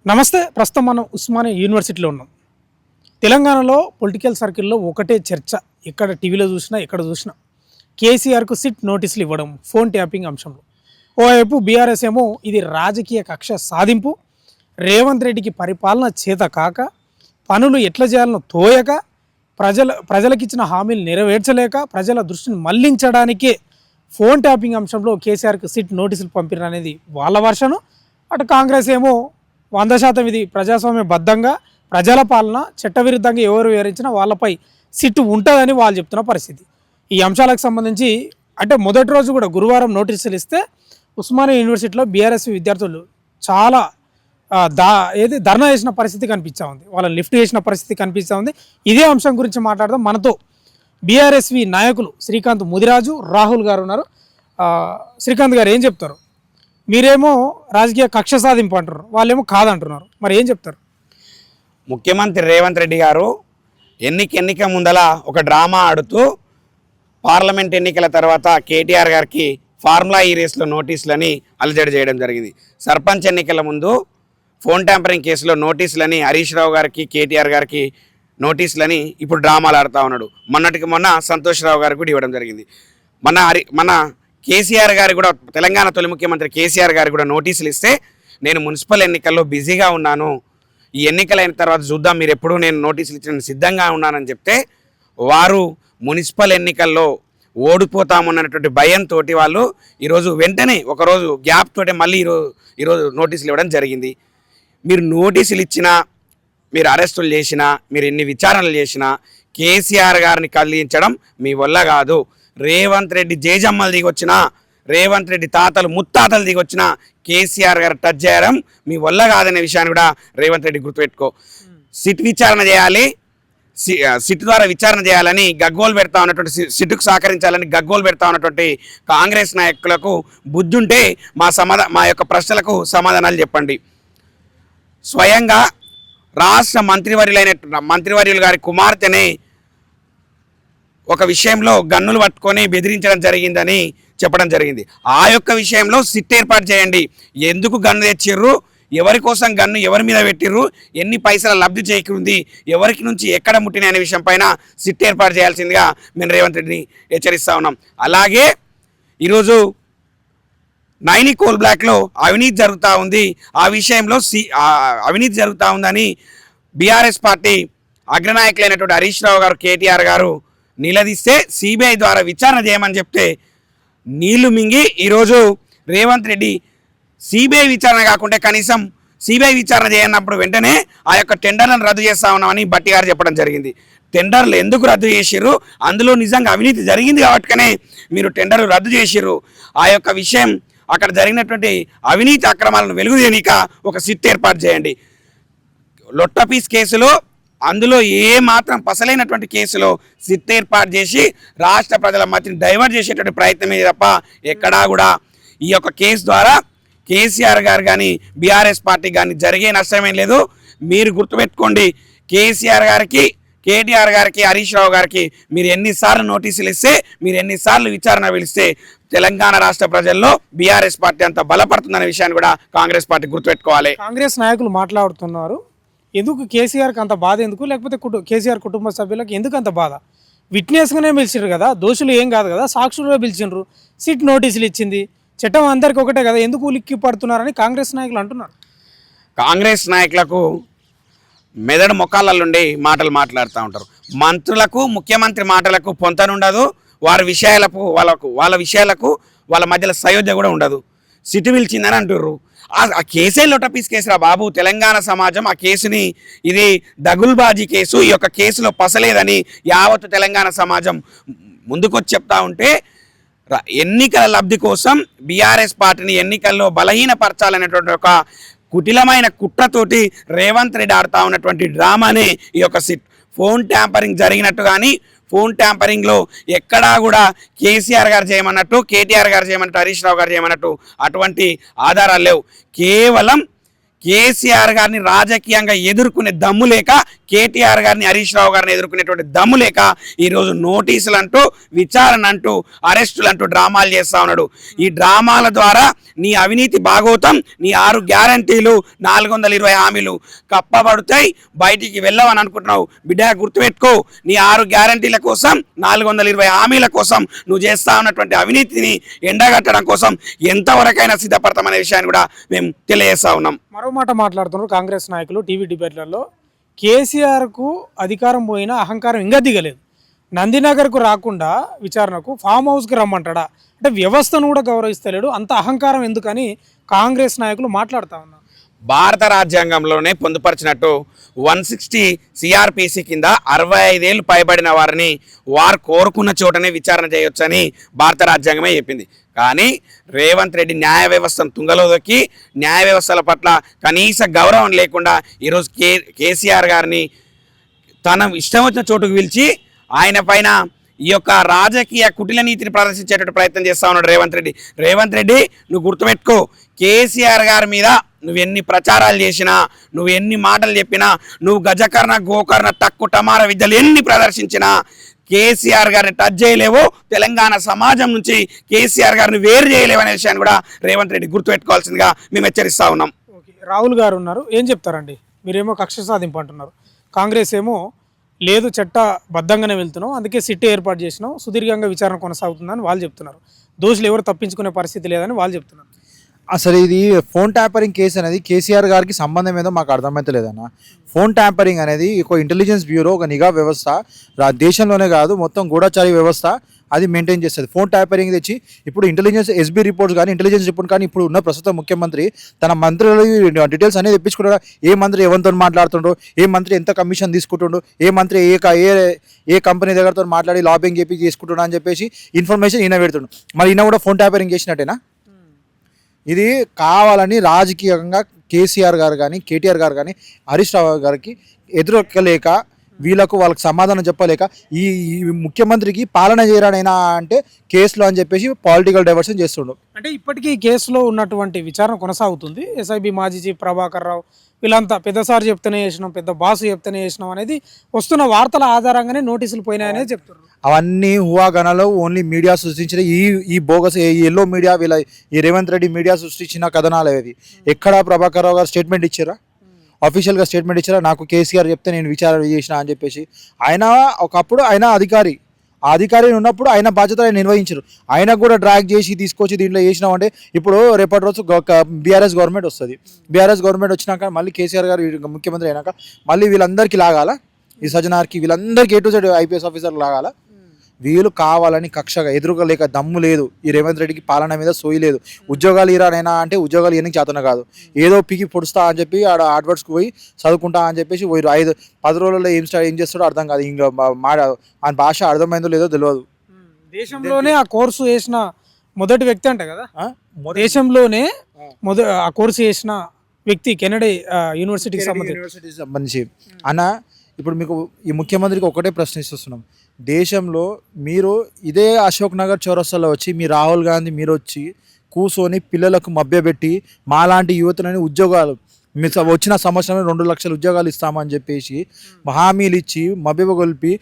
నమస్తే. ప్రస్తుతం మనం ఉస్మానియా యూనివర్సిటీలో ఉన్నాం. తెలంగాణలో పొలిటికల్ సర్కిల్లో ఒకటే చర్చ. ఎక్కడ టీవీలో చూసినా, ఎక్కడ చూసినా కేసీఆర్కు సిట్ నోటీసులు ఇవ్వడం, ఫోన్ ట్యాపింగ్ అంశంలో. ఓవైపు బీఆర్ఎస్ ఏమో ఇది రాజకీయ కక్ష సాధింపు, రేవంత్ రెడ్డికి పరిపాలన చేత కాక, పనులు ఎట్లా చేయాలనో తోయక, ప్రజలకిచ్చిన హామీలు నెరవేర్చలేక, ప్రజల దృష్టిని మళ్లించడానికే ఫోన్ ట్యాపింగ్ అంశంలో కేసీఆర్కు సిట్ నోటీసులు పంపిన అనేది వాళ్ళ వర్షను. అటు కాంగ్రెస్ ఏమో 100% ఇది ప్రజాస్వామ్యబద్ధంగా ప్రజల పాలన, చట్టవిరుద్ధంగా ఎవరు వివరించినా వాళ్ళపై సిట్టు ఉంటుందని వాళ్ళు చెప్తున్న పరిస్థితి. ఈ అంశాలకు సంబంధించి అంటే మొదటి రోజు కూడా గురువారం నోటీసులు ఇస్తే ఉస్మానియా యూనివర్సిటీలో బీఆర్ఎస్ విద్యార్థులు చాలా ధర్నా చేసిన పరిస్థితి కనిపిస్తూ ఉంది. వాళ్ళని లిఫ్ట్ చేసిన పరిస్థితి కనిపిస్తూ ఉంది. ఇదే అంశం గురించి మాట్లాడదాం. మనతో బీఆర్ఎస్వి నాయకులు శ్రీకాంత్ ముదిరాజు, రాహుల్ గారు ఉన్నారు. శ్రీకాంత్ గారు ఏం చెప్తారు? మీరేమో రాజకీయ కక్ష సాధింపు అంటారు, వాళ్ళేమో కాదంటున్నారు. మరి ఏం చెప్తారు? ముఖ్యమంత్రి రేవంత్ రెడ్డి గారు ఎన్నిక ముందల ఒక డ్రామా ఆడుతూ పార్లమెంట్ ఎన్నికల తర్వాత కేటీఆర్ గారికి ఫార్ములా ఈ రేస్లో నోటీసులని అలజడి చేయడం జరిగింది. సర్పంచ్ ఎన్నికల ముందు ఫోన్ ట్యాంపరింగ్ కేసులో నోటీసులని హరీష్ రావు గారికి, కేటీఆర్ గారికి నోటీసులని ఇప్పుడు డ్రామాలు ఆడుతూ ఉన్నాడు. మొన్నటికి మొన్న సంతోష్ రావు గారికి కూడా ఇవ్వడం జరిగింది. మన కేసీఆర్ గారు కూడా, తెలంగాణ తొలి ముఖ్యమంత్రి కేసీఆర్ గారు కూడా నోటీసులు ఇస్తే, నేను మున్సిపల్ ఎన్నికల్లో బిజీగా ఉన్నాను, ఈ ఎన్నికలైన తర్వాత చూద్దాం, మీరు ఎప్పుడు నేను నోటీసులు ఇచ్చిన సిద్ధంగా ఉన్నానని చెప్తే, వారు మున్సిపల్ ఎన్నికల్లో ఓడిపోతామన్నటువంటి భయంతో వాళ్ళు ఈరోజు వెంటనే ఒకరోజు గ్యాప్ తోటే మళ్ళీ ఈరోజు నోటీసులు ఇవ్వడం జరిగింది. మీరు నోటీసులు ఇచ్చినా, మీరు అరెస్టులు చేసినా, మీరు ఎన్ని విచారణలు చేసినా కేసీఆర్ గారిని కదిలించడం మీ వల్ల కాదు. రేవంత్ రెడ్డి జేజమ్మలు దిగొచ్చినా, రేవంత్ రెడ్డి తాతలు ముత్తాతలు దిగొచ్చినా కేసీఆర్ గారు టచ్ చేయడం మీ వల్ల కాదనే విషయాన్ని కూడా రేవంత్ రెడ్డి గుర్తుపెట్టుకో. సిట్ విచారణ చేయాలి, సిట్ ద్వారా విచారణ చేయాలని గగ్గోలు పెడతా ఉన్నటువంటి, సిట్కు సహకరించాలని గగ్గోలు పెడతా ఉన్నటువంటి కాంగ్రెస్ నాయకులకు బుద్ధుంటే మా యొక్క ప్రశ్నలకు సమాధానాలు చెప్పండి. స్వయంగా రాష్ట్ర మంత్రివర్యులు గారి కుమార్తెనే ఒక విషయంలో గన్నులు పట్టుకొని బెదిరించడం జరిగిందని చెప్పడం జరిగింది. ఆ యొక్క విషయంలో సిట్ ఏర్పాటు చేయండి. ఎందుకు గన్ను తెచ్చిర్రు, ఎవరి కోసం గన్ను ఎవరి మీద పెట్టిర్రు, ఎన్ని పైసల లబ్ధి చేకూరింది, ఎవరికి నుంచి ఎక్కడ ముట్టిన అనే విషయం పైన సిట్ ఏర్పాటు చేయాల్సిందిగా మేము రేవంత్ రెడ్డిని హెచ్చరిస్తూ ఉన్నాం. అలాగే ఈరోజు నైని కోల్ బ్లాక్లో అవినీతి జరుగుతూ ఉంది. ఆ విషయంలో అవినీతి జరుగుతూ ఉందని బీఆర్ఎస్ పార్టీ అగ్రనాయకులైనటువంటి హరీష్ రావు గారు, కేటీఆర్ గారు నిలదీస్తే సిబిఐ ద్వారా విచారణ చేయమని చెప్తే నీళ్లు మింగి ఈరోజు రేవంత్ రెడ్డి సిబిఐ విచారణ కాకుండా కనీసం సిబిఐ విచారణ చేయనప్పుడు వెంటనే ఆ యొక్క టెండర్లను రద్దు చేస్తా ఉన్నామని బట్టి గారు చెప్పడం జరిగింది. టెండర్లు ఎందుకు రద్దు చేసిర్రు, అందులో నిజంగా అవినీతి జరిగింది కాబట్టినే మీరు టెండర్లు రద్దు చేసిర్రు. ఆ యొక్క విషయం, అక్కడ జరిగినటువంటి అవినీతి అక్రమాలను వెలుగుదేనిక ఒక సిట్ ఏర్పాటు చేయండి. లొట్టపీస్ కేసులో, అందులో ఏ మాత్రం పసలైనటువంటి కేసులో సిట్ ఏర్పాటు చేసి రాష్ట్ర ప్రజల మధ్యని డైవర్ట్ చేసేటువంటి ప్రయత్నమే తప్ప ఎక్కడా కూడా ఈ యొక్క కేసు ద్వారా కేసీఆర్ గారు కానీ బీఆర్ఎస్ పార్టీ కానీ జరిగే నష్టమేం లేదు. మీరు గుర్తుపెట్టుకోండి, కేసీఆర్ గారికి, కేటీఆర్ గారికి, హరీష్ రావు గారికి మీరు ఎన్నిసార్లు నోటీసులు ఇస్తే, మీరు ఎన్నిసార్లు విచారణ పిలిస్తే తెలంగాణ రాష్ట్ర ప్రజల్లో బీఆర్ఎస్ పార్టీ అంత బలపడుతుందనే విషయాన్ని కూడా కాంగ్రెస్ పార్టీ గుర్తుపెట్టుకోవాలి. కాంగ్రెస్ నాయకులు మాట్లాడుతున్నారు, ఎందుకు కేసీఆర్కి అంత బాధ ఎందుకు, లేకపోతే కేసీఆర్ కుటుంబ సభ్యులకు ఎందుకు అంత బాధ? విట్నెస్గానే పిలిచిర్రు కదా, దోషులు ఏం కాదు కదా, సాక్షులుగా పిలిచిండ్రు, సిట్ నోటీసులు ఇచ్చింది, చట్టం అందరికి ఒకటే కదా, ఎందుకు ఉలిక్కి పడుతున్నారని కాంగ్రెస్ నాయకులు అంటున్నారు. కాంగ్రెస్ నాయకులకు మెదడు మొక్కాలలుండి మాటలు మాట్లాడుతూ ఉంటారు. మంత్రులకు, ముఖ్యమంత్రి మాటలకు పొంతనుండదు, వాళ్ళ విషయాలకు వాళ్ళ మధ్యలో సయోధ్య కూడా ఉండదు. సిట్ పిలిచిందని అంటుర్రు. ఆ కేసే లొటపీస్ కేసురా బాబు. తెలంగాణ సమాజం ఆ కేసుని ఇది దగుల్బాజీ కేసు, ఈ యొక్క కేసులో పసలేదని యావత్తు తెలంగాణ సమాజం ముందుకొచ్చి చెప్తా ఉంటే, ఎన్నికల లబ్ధి కోసం బీఆర్ఎస్ పార్టీని ఎన్నికల్లో బలహీనపరచాలనేటువంటి ఒక కుటిలమైన కుట్రతోటి రేవంత్ రెడ్డి ఆడుతూ ఉన్నటువంటి డ్రామానే ఈ యొక్క సిట్. ఫోన్ ట్యాంపరింగ్ జరిగినట్టు కానీ, ఫోన్ ట్యాంపరింగ్లో ఎక్కడా కూడా కేసీఆర్ గారు చేయమన్నట్టు, కేటీఆర్ గారు చేయమన్నట్టు, హరీష్ రావు గారు చేయమన్నట్టు అటువంటి ఆధారాలు లేవు. కేవలం కేసీఆర్ గారిని రాజకీయంగా ఎదుర్కొనే దమ్ము లేక, కేటీఆర్ గారిని, హరీష్ రావు గారిని ఎదుర్కొనేటువంటి దమ్ము లేక ఈరోజు నోటీసులు అంటూ, విచారణ అంటూ, అరెస్టులు అంటూ డ్రామాలు చేస్తా ఉన్నాడు. ఈ డ్రామాల ద్వారా నీ అవినీతి భాగోతం, నీ 6 గ్యారంటీలు, 420 హామీలు కప్పబడతాయి, బయటికి వెళ్ళవని అనుకుంటున్నావు. బిడ్డ గుర్తుపెట్టుకో, నీ 6 గ్యారంటీల కోసం, 420 హామీల కోసం నువ్వు చేస్తా ఉన్నటువంటి అవినీతిని ఎండగట్టడం కోసం ఎంతవరకైనా సిద్ధపడతామనే విషయాన్ని కూడా మేము తెలియజేస్తా ఉన్నాం. మరో మాట మాట్లాడుతున్నారు కాంగ్రెస్ నాయకులు టీవీ డిబేట్లలో. కేసీఆర్కు అధికారం పోయినా అహంకారం ఇంకా దిగలేదు. నందినగర్కు రాకుండా విచారణకు ఫామ్ హౌస్కి రమ్మంటాడా అంటే వ్యవస్థను కూడా గౌరవిస్తలేడు, అంత అహంకారం ఎందుకని కాంగ్రెస్ నాయకులు మాట్లాడుతూ ఉన్నారు. భారత రాజ్యాంగంలోనే పొందుపరిచినట్టు 160 సిఆర్పిసి కింద 65 ఏళ్ళు పైబడిన వారిని వారు కోరుకున్న చోటనే విచారణ చేయొచ్చని భారత రాజ్యాంగమే చెప్పింది. కానీ రేవంత్ రెడ్డి న్యాయ వ్యవస్థను తుంగలో దొక్కి, న్యాయ వ్యవస్థల పట్ల కనీస గౌరవం లేకుండా ఈరోజు కేసీఆర్ గారిని తన ఇష్టం వచ్చిన చోటుకు పిలిచి ఆయన పైన ఈ యొక్క రాజకీయ కుటిల నీతిని ప్రదర్శించేటట్టు ప్రయత్నం చేస్తా ఉన్నాడు రేవంత్ రెడ్డి నువ్వు గుర్తుపెట్టుకో, కేసీఆర్ గారి మీద నువ్వు ఎన్ని ప్రచారాలు చేసినా, నువ్వు ఎన్ని మాటలు చెప్పినా, నువ్వు గజకర్ణ గోకర్ణ టక్కు టమార విద్యలు ఎన్ని ప్రదర్శించినా కేసీఆర్ గారిని టచ్ చేయలేవు, తెలంగాణ సమాజం నుంచి కేసీఆర్ గారిని వేరు చేయలేవు అనే విషయాన్ని కూడా రేవంత్ రెడ్డి గుర్తుపెట్టుకోవాల్సిందిగా మేము హెచ్చరిస్తా ఉన్నాం. ఓకే, రాహుల్ గారు ఉన్నారు, ఏం చెప్తారండి? మీరేమో కక్ష సాధింపు అంటున్నారు, కాంగ్రెస్ ఏమో లేదు చట్టబద్ధంగానే వెళ్తున్నాం, అందుకే సిట్ ఏర్పాటు చేసినాం, సుదీర్ఘంగా విచారణ కొనసాగుతుందని వాళ్ళు చెప్తున్నారు. దోషులు ఎవరు తప్పించుకునే పరిస్థితి లేదని వాళ్ళు చెప్తున్నారు. అసలు ఇది ఫోన్ ట్యాంపరింగ్ కేసు అనేది కేసీఆర్ గారికి సంబంధం ఏదో మాకు అర్థమైతే లేదన్న. ఫోన్ ట్యాంపరింగ్ అనేది ఒక ఇంటెలిజెన్స్ బ్యూరో, ఒక నిఘా వ్యవస్థ, దేశంలోనే కాదు మొత్తం గూఢచారి వ్యవస్థ అది మెయింటైన్ చేస్తుంది. ఫోన్ ట్యాంపరింగ్ తెచ్చి ఇప్పుడు ఇంటెలిజెన్స్ ఎస్బీ రిపోర్ట్స్ కానీ, ఇంటెలిజెన్స్ రిపోర్ట్ కానీ, ఇప్పుడు ఉన్న ప్రస్తుత ముఖ్యమంత్రి తన మంత్రుల డీటెయిల్స్ అనేది తెప్పించుకుంటాడు. ఏ మంత్రి ఎవరితో మాట్లాడుతుండో, ఏ మంత్రి ఎంత కమిషన్ తీసుకుంటుండో, ఏ మంత్రి ఏ కంపెనీ దగ్గరతో మాట్లాడి లాబింగ్ చెప్పి చేసుకుంటున్నా అని చెప్పేసి ఇన్ఫర్మేషన్ ఈయన పెడుతుండు. మరి ఈయన కూడా ఫోన్ ట్యాంపరింగ్ చేసినట్టేనా? ఇది కావాలని రాజకీయంగా కేసీఆర్ గారు కానీ, కేటీఆర్ గారు కానీ, హరీష్ రావు గారికి ఎదురొక్కలేక, వాళ్ళకి సమాధానం చెప్పలేక ఈ ముఖ్యమంత్రికి పాలన చేయరానైనా అంటే కేసులో అని చెప్పేసి పొలిటికల్ డైవర్షన్ చేస్తుండు. అంటే ఇప్పటికీ కేసులో ఉన్నటువంటి విచారణ కొనసాగుతుంది. ఎస్ఐబి మాజీ చీఫ్ ప్రభాకర్ రావు వీళ్ళంతా పెద్దసారి చెప్తేనే చేసినాం, పెద్ద బాసు చెప్తేనే చేసినాం అనేది వస్తున్న వార్తల ఆధారంగానే నోటీసులు పోయినాయనేది చెప్తున్నారు. అవన్నీ ఊహాగానాలు ఓన్లీ మీడియా సృష్టించిన ఈ బోగస్ ఈ ఎల్లో మీడియా ఈ రేవంత్ రెడ్డి మీడియా సృష్టించిన కథనాలు అవి. ఎక్కడ ప్రభాకర్ రావు గారు స్టేట్మెంట్ ఇచ్చారా? అఫీషియల్గా స్టేట్మెంట్ ఇచ్చారా? నాకు కేసీఆర్ చెప్తే నేను విచారణ చేసిన అని చెప్పేసి. ఆయన ఒకప్పుడు ఆయన అధికారి, ఆ అధికారి ఉన్నప్పుడు ఆయన బాధ్యత ఆయన నిర్వహించారు. ఆయనకు కూడా డ్రాగ్ చేసి తీసుకొచ్చి దీంట్లో చేసినామంటే ఇప్పుడు రేపటి రోజు బీఆర్ఎస్ గవర్నమెంట్ వస్తుంది. బీఆర్ఎస్ గవర్నమెంట్ వచ్చినాక మళ్ళీ కేసీఆర్ గారు ముఖ్యమంత్రి అయినాక మళ్ళీ వీళ్ళందరికీ లాగాల, ఈ సజ్జనార్కి వీళ్ళందరికీ ఏ టు జెడ్ ఐపీఎస్ ఆఫీసర్లు లాగాల. వీళ్ళు కావాలని కక్షగా ఎదురుకోలేక దమ్ము లేదు. ఈ రేవంత్ రెడ్డికి పాలన మీద సోయి లేదు. ఉద్యోగాలు ఇరానైనా అంటే ఉద్యోగాలు ఇవ్వడానికి చేతన కాదు. ఏదో పీకి పొడుస్తా అని చెప్పి ఆడ అడ్వర్ట్స్కి పోయి చదువుకుంటా అని చెప్పేసి 5-10 రోజుల్లో ఏం చేస్తాడో అర్థం కాదు. ఇంకా ఆ భాష అర్థమైందో లేదో తెలియదు. దేశంలోనే ఆ కోర్సు చేసిన మొదటి వ్యక్తి అంట కదా, దేశంలోనే ఆ కోర్సు చేసిన వ్యక్తి కెనడా యూనివర్సిటీకి సంబంధించి. అన్న ఇప్పుడు మీకు ఈ ముఖ్యమంత్రికి ఒకటే ప్రశ్నిస్తున్నాం. దేశంలో మీరు ఇదే అశోక్ నగర్ చౌరస్తాలో వచ్చి మీ రాహుల్ గాంధీ మీరు వచ్చి కూర్చొని పిల్లలకు మభ్యపెట్టి మాలాంటి యువతలని ఉద్యోగాలు మీకు వచ్చిన సంవత్సరంలో 2 లక్షల ఉద్యోగాలు ఇస్తామని చెప్పేసి హామీలు ఇచ్చి మభ్యగొల్పి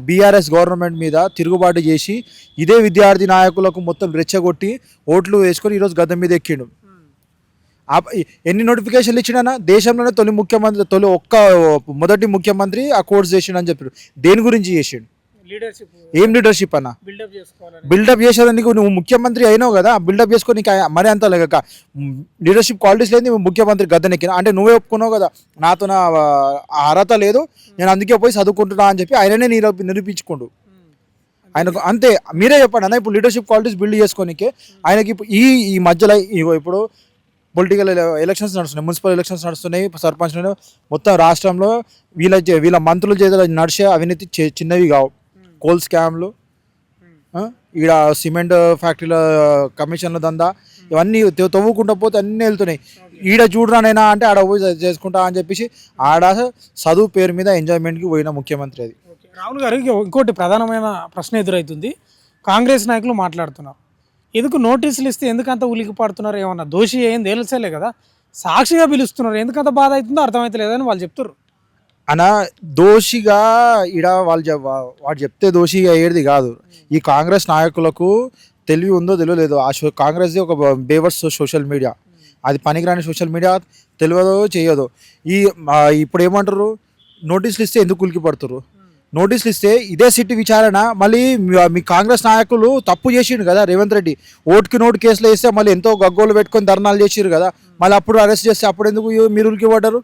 బీఆర్ఎస్ గవర్నమెంట్ మీద తిరుగుబాటు చేసి ఇదే విద్యార్థి నాయకులకు మొత్తం రెచ్చగొట్టి ఓట్లు వేసుకొని ఈరోజు గద్దె మీద ఎక్కిండు. ఎన్ని నోటిఫికేషన్లు ఇచ్చినా దేశంలోనే మొదటి ముఖ్యమంత్రి ఆ కోర్స్ చేసిండు అని చెప్పాడు. దేని గురించి చేసిండు? ఏం లీడర్షిప్ అన్న? బిల్డప్ చేసేదానికి నువ్వు ముఖ్యమంత్రి అయినావు కదా, బిల్డప్ చేసుకొని మరీ అంత లేక లీడర్షిప్ క్వాలిటీస్ లేదు, నువ్వు ముఖ్యమంత్రి గద్దెనెక్కిన అంటే నువ్వే ఒప్పుకున్నావు కదా, నాతో నా అర్హత లేదు, నేను అందుకే పోయి చదువుకుంటున్నా అని చెప్పి ఆయననే నిరూపించుకోండు. ఆయనకు అంతే. మీరే చెప్పండి అన్న, ఇప్పుడు లీడర్షిప్ క్వాలిటీస్ బిల్డ్ చేసుకోనికే ఆయనకి ఈ మధ్యలో ఇప్పుడు పొలిటికల్ ఎలక్షన్స్ నడుస్తున్నాయి, మున్సిపల్ ఎలక్షన్స్ నడుస్తున్నాయి, సర్పంచ్ మొత్తం రాష్ట్రంలో వీళ్ళ మంత్రుల చేతులు నడిచే అవినీతి చిన్నవి కావు. కోల్ స్కామ్లు, ఈడ సిమెంట్ ఫ్యాక్టరీల కమిషన్ల దందా, ఇవన్నీ తవ్వుకుంటూ పోతే అన్నీ వెళ్తున్నాయి. ఈడ చూడరానైనా అంటే ఆడ పోయి చేసుకుంటా అని చెప్పేసి ఆడ చదువు పేరు మీద ఎంజాయ్మెంట్కి పోయిన ముఖ్యమంత్రి అది. రాహుల్ గారికి ఇంకోటి ప్రధానమైన ప్రశ్న ఎదురవుతుంది. కాంగ్రెస్ నాయకులు మాట్లాడుతున్నారు, ఎందుకు నోటీసులు ఇస్తే ఎందుకంత ఉలికి పడుతున్నారు, ఏమన్నా దోషి ఏం తేల్చలే కదా, సాక్షిగా పిలుస్తున్నారు, ఎందుకంత బాధ అవుతుందో అర్థమవుతలేదని వాళ్ళు చెప్తారు. అన్న దోషిగా ఇడ వాడు చెప్తే దోషిగా అయ్యేది కాదు. ఈ కాంగ్రెస్ నాయకులకు తెలివి ఉందో తెలియలేదో, కాంగ్రెస్ది ఒక బేవర్స్ సోషల్ మీడియా, అది పనికిరాని సోషల్ మీడియా, తెలియదో చేయదో. ఇప్పుడు ఏమంటారు, నోటీసులు ఇస్తే ఎందుకు ఉలికి పడుతున్నారు? నోటీసులు ఇస్తే ఇదే సిట్ విచారణ మళ్ళీ మీ కాంగ్రెస్ నాయకులు తప్పు చేసిండు కదా రేవంత్ రెడ్డి, ఓటుకి నోటు కేసులు వేస్తే మళ్ళీ ఎంతో గగ్గోలు పెట్టుకొని ధర్నాలు చేసిరు కదా, మళ్ళీ అప్పుడు అరెస్ట్ చేస్తే అప్పుడు ఎందుకు మీరు ఉలికి పడ్డారు?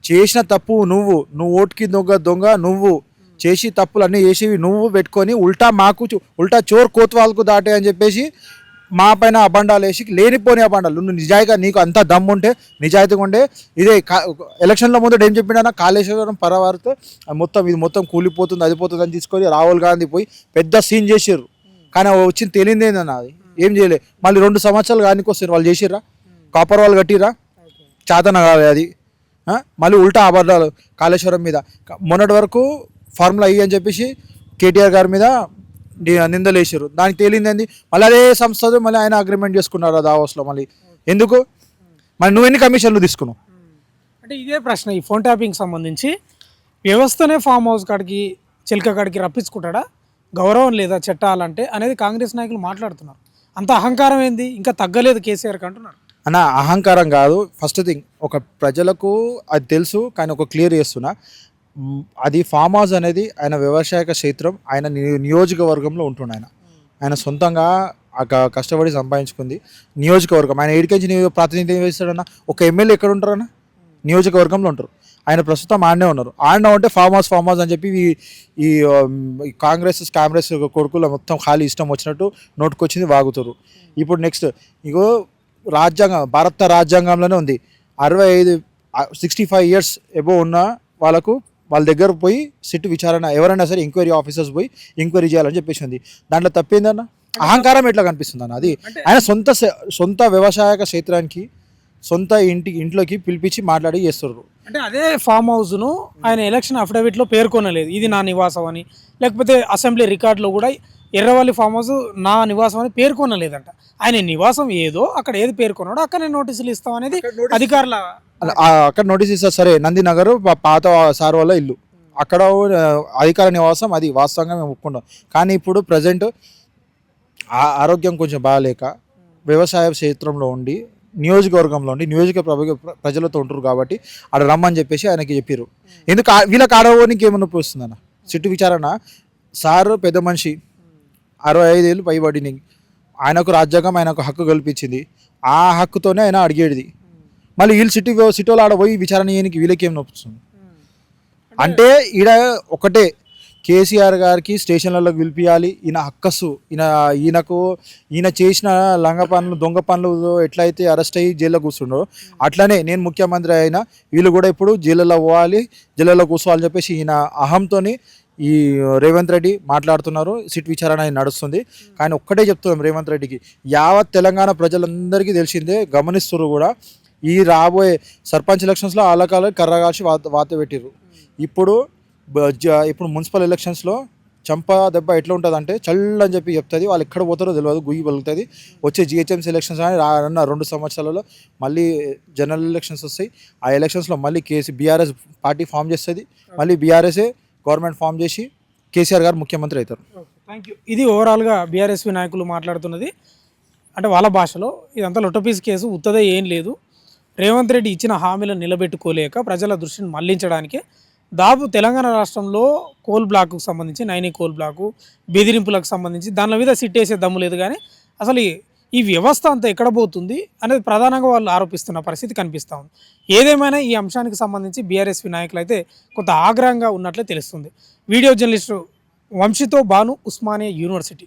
చేసిన తప్పు నువ్వు ఓటుకి దొంగ నువ్వు చేసి తప్పులు అన్నీ చేసేవి నువ్వు పెట్టుకొని ఉల్టా చోర్ కోత్వాల్కు దాటే అని చెప్పేసి మా పైన అబండాలు వేసి లేనిపోని అబండాలు. నువ్వు నిజాయిగా నీకు అంత దమ్ముంటే నిజాయితీగా ఉండే ఇదే ఎలక్షన్ల ముందు ఏం చెప్పిండన్నా, కాళేశ్వరం పరవారితో ఇది మొత్తం కూలిపోతుంది అది పోతుంది అని తీసుకొని రాహుల్ గాంధీ పోయి పెద్ద సీన్ చేసారు. కానీ వచ్చింది తెలియదు ఏందన్న, అది ఏం చేయలే. మళ్ళీ 2 సంవత్సరాలు కానీ వస్తారు, వాళ్ళు చేసిర్రా? కాపర్ వాళ్ళు కట్టిరా? చాతన కాదు అది. మళ్ళీ ఉల్టా అబద్ధాలు కాళేశ్వరం మీద. మొన్నటి వరకు ఫార్ములా అని చెప్పేసి కేటీఆర్ గారి మీద నిందలు వేసారు, దానికి తేలింది మళ్ళీ అదే సంస్థతో మళ్ళీ ఆయన అగ్రిమెంట్ చేసుకున్నారు దావోస్లో. మళ్ళీ ఎందుకు? మరి నువ్వు ఎన్ని కమిషన్లు తీసుకున్నావు? అంటే ఇదే ప్రశ్న, ఈ ఫోన్ ట్యాపింగ్ సంబంధించి వ్యవస్థనే ఫామ్ హౌస్ కాడికి చిలక కాడికి రప్పించుకుంటాడా, గౌరవం లేదా చట్టాలంటే అనేది కాంగ్రెస్ నాయకులు మాట్లాడుతున్నారు. అంత అహంకారం ఏంది, ఇంకా తగ్గలేదు కేసీఆర్కి అంటున్నారు. అన్న అహంకారం కాదు, ఫస్ట్ థింగ్ ఒక ప్రజలకు అది తెలుసు, కానీ ఒక క్లియర్ చేస్తున్నా, అది ఫామ్ హౌస్ అనేది ఆయన వ్యవసాయక క్షేత్రం, ఆయన నియోజకవర్గంలో ఉంటుండే. ఆయన సొంతంగా కష్టపడి సంపాదించుకుంది నియోజకవర్గం. ఆయన ఏడికెంచి ప్రాతినిధ్యం వహిస్తాడన్న, ఒక ఎమ్మెల్యే ఎక్కడ ఉంటారన్న? నియోజకవర్గంలో ఉంటారు. ఆయన ప్రస్తుతం ఆడనే ఉన్నారు. ఆడనే ఉంటే ఫామ్ హౌస్ అని చెప్పి ఈ కాంగ్రెస్ కొడుకులు మొత్తం ఖాళీ ఇష్టం వచ్చినట్టు నోటుకొచ్చింది వాగుతారు. ఇప్పుడు నెక్స్ట్ ఇగో భారత రాజ్యాంగంలోనే ఉంది 65 years ఎబో ఉన్న వాళ్ళ దగ్గర పోయి సిట్ విచారణ ఎవరైనా సరే ఎంక్వైరీ ఆఫీసర్స్ పోయి ఎంక్వైరీ చేయాలని చెప్పేసి ఉంది. దాంట్లో తప్పేందన్న? అహంకారం ఎట్లా కనిపిస్తుంది అన్న? అది ఆయన సొంత వ్యవసాయక క్షేత్రానికి సొంత ఇంట్లోకి పిలిపించి మాట్లాడి చేస్తారు. అంటే అదే ఫామ్ హౌస్ను ఆయన ఎలక్షన్ అఫిడవిట్లో పేర్కొనలేదు ఇది నా నివాసం అని, లేకపోతే అసెంబ్లీ రికార్డులో కూడా ఎర్రవల్లి ఫామ్ హౌస్ నా నివాసం అని పేర్కొనలేదంట. ఆయన నివాసం ఏదో అక్కడ ఏది పేర్కొన్నాడో అక్కడ నేను నోటీసులు ఇస్తాం అనేది అధికారుల అక్కడ నోటీస్ ఇస్తారు. సరే, నందినగర్ పాత సార్ వాళ్ళ ఇల్లు, అక్కడ అధికార నివాసం, అది వాస్తవంగా మేము ఒప్పుకుంటాం. కానీ ఇప్పుడు ప్రజెంట్ ఆరోగ్యం కొంచెం బాగాలేక వ్యవసాయ క్షేత్రంలో ఉండి నియోజకవర్గంలో ఉండి ప్రజలతో ఉంటారు కాబట్టి ఆడ రమ్మని చెప్పేసి ఆయనకి చెప్పారు. ఎందుకు వీళ్ళకి ఆడవానికి ఏమన్నా వస్తుందన్న? సిట్టు విచారణ సార్ పెద్ద మనిషి, 65 ఏళ్ళు పైబడినాయి, ఆయనకు రాజ్యాంగం ఆయనకు హక్కు కల్పించింది, ఆ హక్కుతోనే ఆయన అడిగేది. మళ్ళీ వీళ్ళు సిటీలో ఆడ పోయి విచారణ చేయడానికి వీళ్ళకి ఏం నొప్పుతుంది? అంటే ఈడ ఒకటే, కేసీఆర్ గారికి స్టేషన్లలో పిలిపియాలి, ఈయన హక్కసు ఈయన చేసిన లంగ పనులు దొంగ పనులు ఎట్లయితే అరెస్ట్ అయ్యి జైల్లో కూర్చుండో అట్లనే నేను ముఖ్యమంత్రి అయినా వీళ్ళు కూడా ఇప్పుడు జైల్లో పోవాలి, జైల్లో కూర్చోవాలని చెప్పేసి ఈయన అహంతోని ఈ రేవంత్ రెడ్డి మాట్లాడుతున్నారు. సిట్ విచారణ నడుస్తుంది. కానీ ఒక్కటే చెప్తున్నాం రేవంత్ రెడ్డికి, యావత్ తెలంగాణ ప్రజలందరికీ తెలిసిందే, గమనిస్తున్నారు కూడా. ఈ రాబోయే సర్పంచ్ ఎలక్షన్స్లో ఆలకాలు కర్రగాల్చి వాత పెట్టిర్రు. ఇప్పుడు మున్సిపల్ ఎలక్షన్స్లో చంప దెబ్బ ఎట్లా ఉంటుంది అంటే చల్లని చెప్పి చెప్తుంది. వాళ్ళు ఎక్కడ పోతారో తెలియదు, గుయ్యి పలుకుతుంది. వచ్చే జిహెచ్ఎంసీ ఎలక్షన్స్ అని రానున్న 2 సంవత్సరాలలో మళ్ళీ జనరల్ ఎలక్షన్స్ వస్తాయి. ఆ ఎలక్షన్స్లో మళ్ళీ బీఆర్ఎస్ పార్టీ ఫామ్ చేస్తుంది, మళ్ళీ బీఆర్ఎస్ఏ గవర్నమెంట్ ఫామ్ చేసి కేసీఆర్ గారు ముఖ్యమంత్రి అవుతారు. Thank you. ఇది ఓవరాల్గా బీఆర్ఎస్పీ నాయకులు మాట్లాడుతున్నది. అంటే వాళ్ళ భాషలో ఇదంతా లొట్టపీస్ కేసు, ఉత్తదే ఏం లేదు. రేవంత్ రెడ్డి ఇచ్చిన హామీలను నిలబెట్టుకోలేక ప్రజల దృష్టిని మళ్లించడానికే తెలంగాణ రాష్ట్రంలో కోల్ బ్లాక్కు సంబంధించి, నైని కోల్ బ్లాకు బెదిరింపులకు సంబంధించి దాని మీద సిట్టేసే దమ్ము లేదు. కానీ అసలు ఈ వ్యవస్థ అంతా ఎక్కడ పోతుంది అనేది ప్రధానంగా వాళ్ళు ఆరోపిస్తున్న పరిస్థితి కనిపిస్తూ ఉంది. ఏదేమైనా ఈ అంశానికి సంబంధించి బీఆర్ఎస్పీ నాయకులు అయితే కొంత ఆగ్రహంగా ఉన్నట్లే తెలుస్తుంది. వీడియో జర్నలిస్టు వంశీతో భాను, ఉస్మానియా యూనివర్సిటీ.